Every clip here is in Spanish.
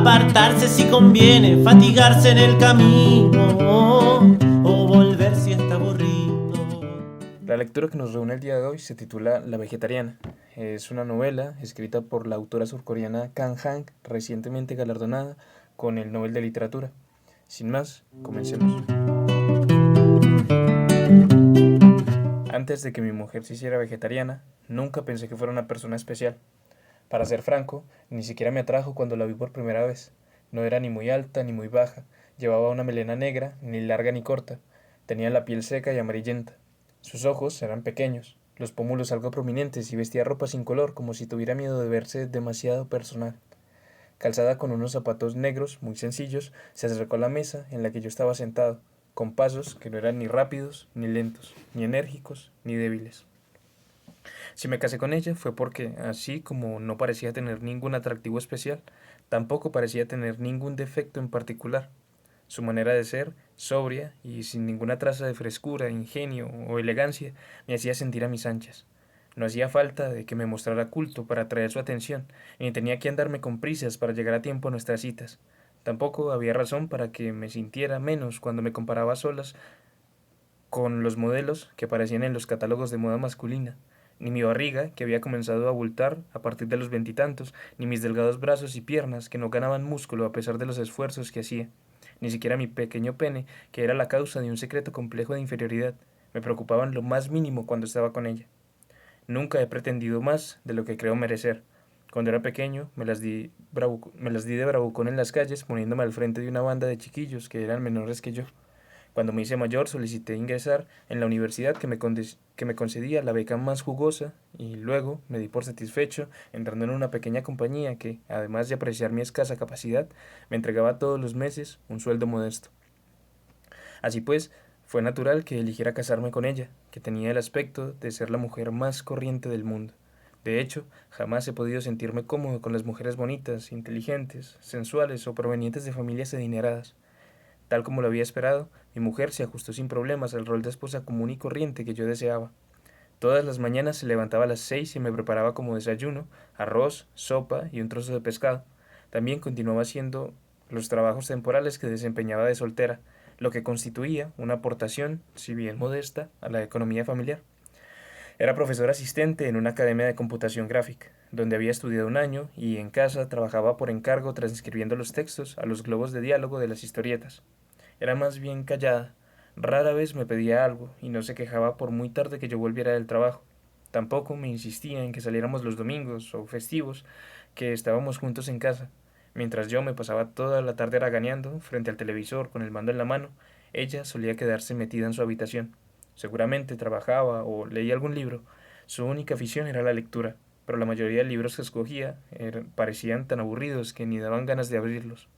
apartarse si conviene, fatigarse en el camino o volver si está aburrido. La lectura que nos reúne el día de hoy se titula La Vegetariana. Es una novela escrita por la autora surcoreana Kang Han, recientemente galardonada con el Nobel de Literatura. Sin más, comencemos. Antes de que mi mujer se hiciera vegetariana, nunca pensé que fuera una persona especial. Para ser franco, ni siquiera me atrajo cuando la vi por primera vez. No era ni muy alta ni muy baja, llevaba una melena negra, ni larga ni corta, tenía la piel seca y amarillenta. Sus ojos eran pequeños, los pómulos algo prominentes y vestía ropa sin color como si tuviera miedo de verse demasiado personal. Calzada con unos zapatos negros muy sencillos, se acercó a la mesa en la que yo estaba sentado, con pasos que no eran ni rápidos ni lentos, ni enérgicos ni débiles. Si me casé con ella fue porque, así como no parecía tener ningún atractivo especial, tampoco parecía tener ningún defecto en particular. Su manera de ser, sobria y sin ninguna traza de frescura, ingenio o elegancia, me hacía sentir a mis anchas. No hacía falta de que me mostrara culto para atraer su atención, ni tenía que andarme con prisas para llegar a tiempo a nuestras citas. Tampoco había razón para que me sintiera menos cuando me comparaba a solas con los modelos que aparecían en los catálogos de moda masculina, ni mi barriga, que había comenzado a abultar a partir de los veintitantos, ni mis delgados brazos y piernas, que no ganaban músculo a pesar de los esfuerzos que hacía, ni siquiera mi pequeño pene, que era la causa de un secreto complejo de inferioridad, me preocupaban lo más mínimo cuando estaba con ella. Nunca he pretendido más de lo que creo merecer. Cuando era pequeño, me las di de bravucón en las calles, poniéndome al frente de una banda de chiquillos que eran menores que yo. Cuando me hice mayor solicité ingresar en la universidad que me concedía la beca más jugosa y luego me di por satisfecho entrando en una pequeña compañía que, además de apreciar mi escasa capacidad, me entregaba todos los meses un sueldo modesto. Así pues, fue natural que eligiera casarme con ella, que tenía el aspecto de ser la mujer más corriente del mundo. De hecho, jamás he podido sentirme cómodo con las mujeres bonitas, inteligentes, sensuales o provenientes de familias adineradas. Tal como lo había esperado, mi mujer se ajustó sin problemas al rol de esposa común y corriente que yo deseaba. Todas las mañanas se levantaba a las 6 y me preparaba como desayuno arroz, sopa y un trozo de pescado. También continuaba haciendo los trabajos temporales que desempeñaba de soltera, lo que constituía una aportación, si bien modesta, a la economía familiar. Era profesor asistente en una academia de computación gráfica, donde había estudiado un año y en casa trabajaba por encargo transcribiendo los textos a los globos de diálogo de las historietas. Era más bien callada. Rara vez me pedía algo y no se quejaba por muy tarde que yo volviera del trabajo. Tampoco me insistía en que saliéramos los domingos o festivos, que estábamos juntos en casa. Mientras yo me pasaba toda la tarde haraganeando frente al televisor con el mando en la mano, ella solía quedarse metida en su habitación. Seguramente trabajaba o leía algún libro. Su única afición era la lectura, pero la mayoría de libros que escogía parecían tan aburridos que ni daban ganas de abrirlos.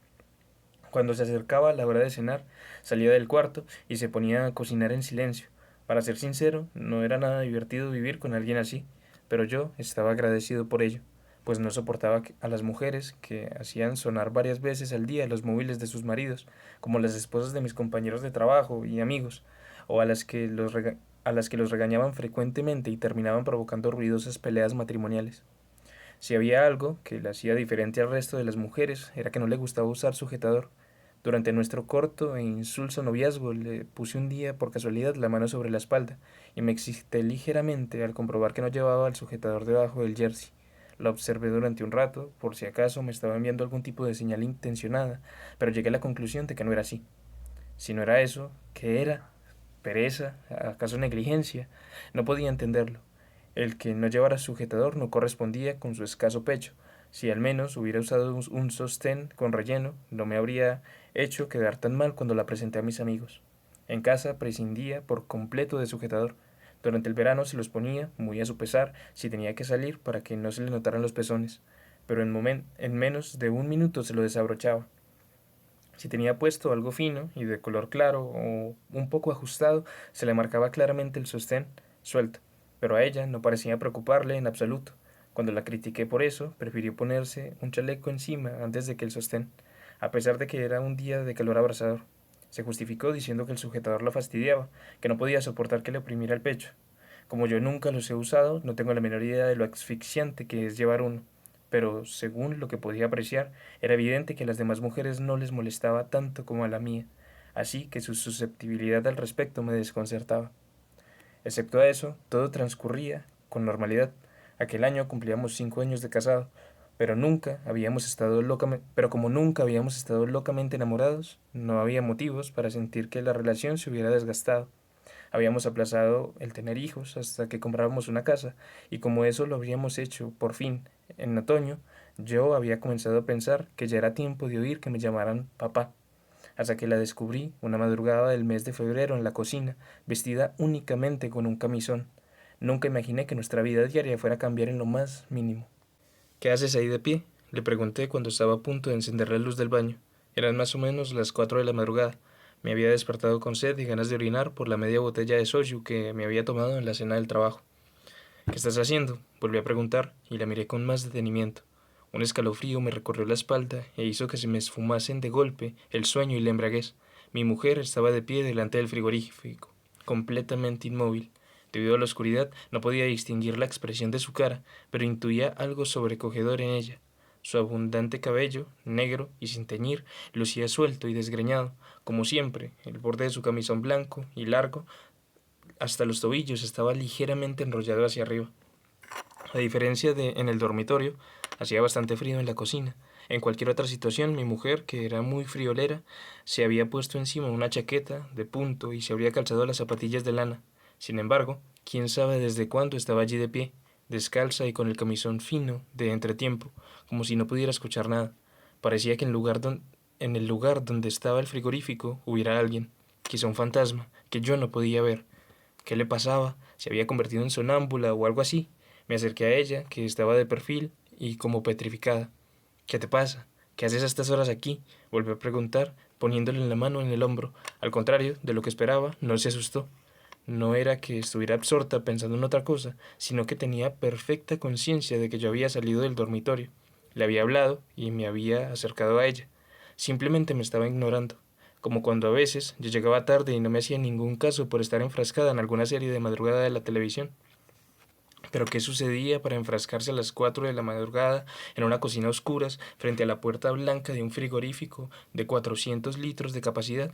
Cuando se acercaba la hora de cenar, salía del cuarto y se ponía a cocinar en silencio. Para ser sincero, no era nada divertido vivir con alguien así, pero yo estaba agradecido por ello, pues no soportaba a las mujeres que hacían sonar varias veces al día los móviles de sus maridos, como las esposas de mis compañeros de trabajo y amigos, o a las que los regañaban frecuentemente y terminaban provocando ruidosas peleas matrimoniales. Si había algo que la hacía diferente al resto de las mujeres, era que no le gustaba usar sujetador. Durante nuestro corto e insulso noviazgo le puse un día por casualidad la mano sobre la espalda y me excité ligeramente al comprobar que no llevaba el sujetador debajo del jersey. La observé durante un rato, por si acaso me estaba enviando algún tipo de señal intencionada, pero llegué a la conclusión de que no era así. Si no era eso, ¿qué era? ¿Pereza? ¿Acaso negligencia? No podía entenderlo. El que no llevara sujetador no correspondía con su escaso pecho. Si al menos hubiera usado un sostén con relleno, no me habría hecho quedar tan mal cuando la presenté a mis amigos. En casa prescindía por completo de sujetador. Durante el verano se los ponía, muy a su pesar, si tenía que salir para que no se le notaran los pezones, pero en menos de un minuto se lo desabrochaba. Si tenía puesto algo fino y de color claro o un poco ajustado, se le marcaba claramente el sostén suelto, pero a ella no parecía preocuparle en absoluto. Cuando la critiqué por eso, prefirió ponerse un chaleco encima antes de que el sostén, a pesar de que era un día de calor abrasador. Se justificó diciendo que el sujetador la fastidiaba, que no podía soportar que le oprimiera el pecho. Como yo nunca los he usado, no tengo la menor idea de lo asfixiante que es llevar uno, pero según lo que podía apreciar, era evidente que a las demás mujeres no les molestaba tanto como a la mía, así que su susceptibilidad al respecto me desconcertaba. Excepto a eso, todo transcurría con normalidad. Aquel año cumplíamos 5 años de casado, pero como nunca habíamos estado locamente enamorados, no había motivos para sentir que la relación se hubiera desgastado. Habíamos aplazado el tener hijos hasta que comprábamos una casa, y como eso lo habíamos hecho por fin en otoño, yo había comenzado a pensar que ya era tiempo de oír que me llamaran papá, hasta que la descubrí una madrugada del mes de febrero en la cocina, vestida únicamente con un camisón. Nunca imaginé que nuestra vida diaria fuera a cambiar en lo más mínimo. ¿Qué haces ahí de pie?, le pregunté cuando estaba a punto de encender la luz del baño. Eran más o menos las 4 de la madrugada. Me había despertado con sed y ganas de orinar por la media botella de soju que me había tomado en la cena del trabajo. ¿Qué estás haciendo?, volví a preguntar, y la miré con más detenimiento. Un escalofrío me recorrió la espalda e hizo que se me esfumasen de golpe el sueño y la embriaguez. Mi mujer estaba de pie delante del frigorífico, completamente inmóvil. Debido a la oscuridad, no podía distinguir la expresión de su cara, pero intuía algo sobrecogedor en ella. Su abundante cabello, negro y sin teñir, lucía suelto y desgreñado, como siempre. El borde de su camisón blanco y largo, hasta los tobillos, estaba ligeramente enrollado hacia arriba. A diferencia de en el dormitorio, hacía bastante frío en la cocina. En cualquier otra situación, mi mujer, que era muy friolera, se había puesto encima una chaqueta de punto y se habría calzado las zapatillas de lana. Sin embargo, quién sabe desde cuándo estaba allí de pie, descalza y con el camisón fino de entretiempo, como si no pudiera escuchar nada. Parecía que en el lugar donde estaba el frigorífico hubiera alguien, quizá un fantasma, que yo no podía ver. ¿Qué le pasaba? ¿Se había convertido en sonámbula o algo así? Me acerqué a ella, que estaba de perfil y como petrificada. ¿Qué te pasa? ¿Qué haces a estas horas aquí?, volvió a preguntar, poniéndole la mano en el hombro. Al contrario de lo que esperaba, no se asustó. No era que estuviera absorta pensando en otra cosa, sino que tenía perfecta conciencia de que yo había salido del dormitorio. Le había hablado y me había acercado a ella. Simplemente me estaba ignorando, como cuando a veces yo llegaba tarde y no me hacía ningún caso por estar enfrascada en alguna serie de madrugada de la televisión. Pero ¿qué sucedía para enfrascarse a las 4 de la madrugada en una cocina a oscuras frente a la puerta blanca de un frigorífico de 400 litros de capacidad?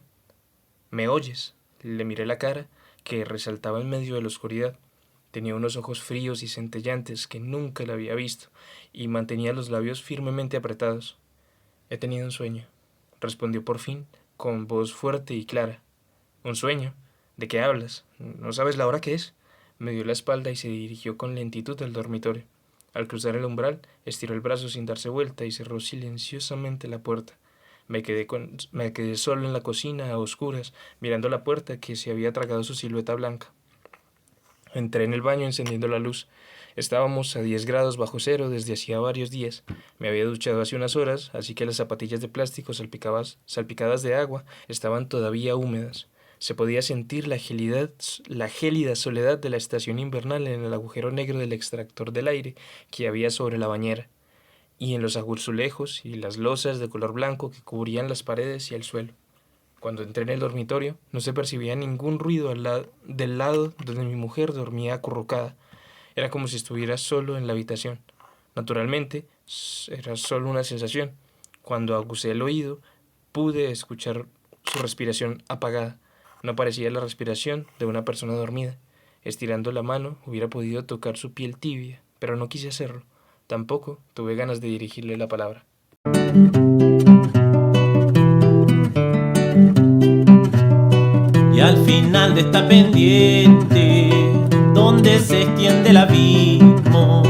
¿Me oyes?, le miré la cara, que resaltaba en medio de la oscuridad. Tenía unos ojos fríos y centellantes que nunca le había visto, y mantenía los labios firmemente apretados. He tenido un sueño, respondió por fin, con voz fuerte y clara. ¿Un sueño? ¿De qué hablas? ¿No sabes la hora que es? Me dio la espalda y se dirigió con lentitud al dormitorio. Al cruzar el umbral, estiró el brazo sin darse vuelta y cerró silenciosamente la puerta. Me quedé solo en la cocina, a oscuras, mirando la puerta que se había tragado su silueta blanca. Entré en el baño encendiendo la luz. Estábamos a 10 grados bajo cero desde hacía varios días. Me había duchado hace unas horas, así que las zapatillas de plástico salpicadas de agua estaban todavía húmedas. Se podía sentir la gélida soledad de la estación invernal en el agujero negro del extractor del aire que había sobre la bañera, y en los azulejos y las losas de color blanco que cubrían las paredes y el suelo. Cuando entré en el dormitorio, no se percibía ningún ruido del lado donde mi mujer dormía acurrucada. Era como si estuviera solo en la habitación. Naturalmente, era solo una sensación. Cuando aguzé el oído, pude escuchar su respiración apagada. No parecía la respiración de una persona dormida. Estirando la mano, hubiera podido tocar su piel tibia, pero no quise hacerlo. Tampoco tuve ganas de dirigirle la palabra. Y al final de esta pendiente, donde se extiende el abismo,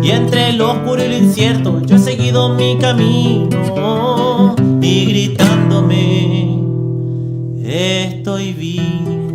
y entre lo oscuro y lo incierto, yo he seguido mi camino, y gritándome, estoy vivo.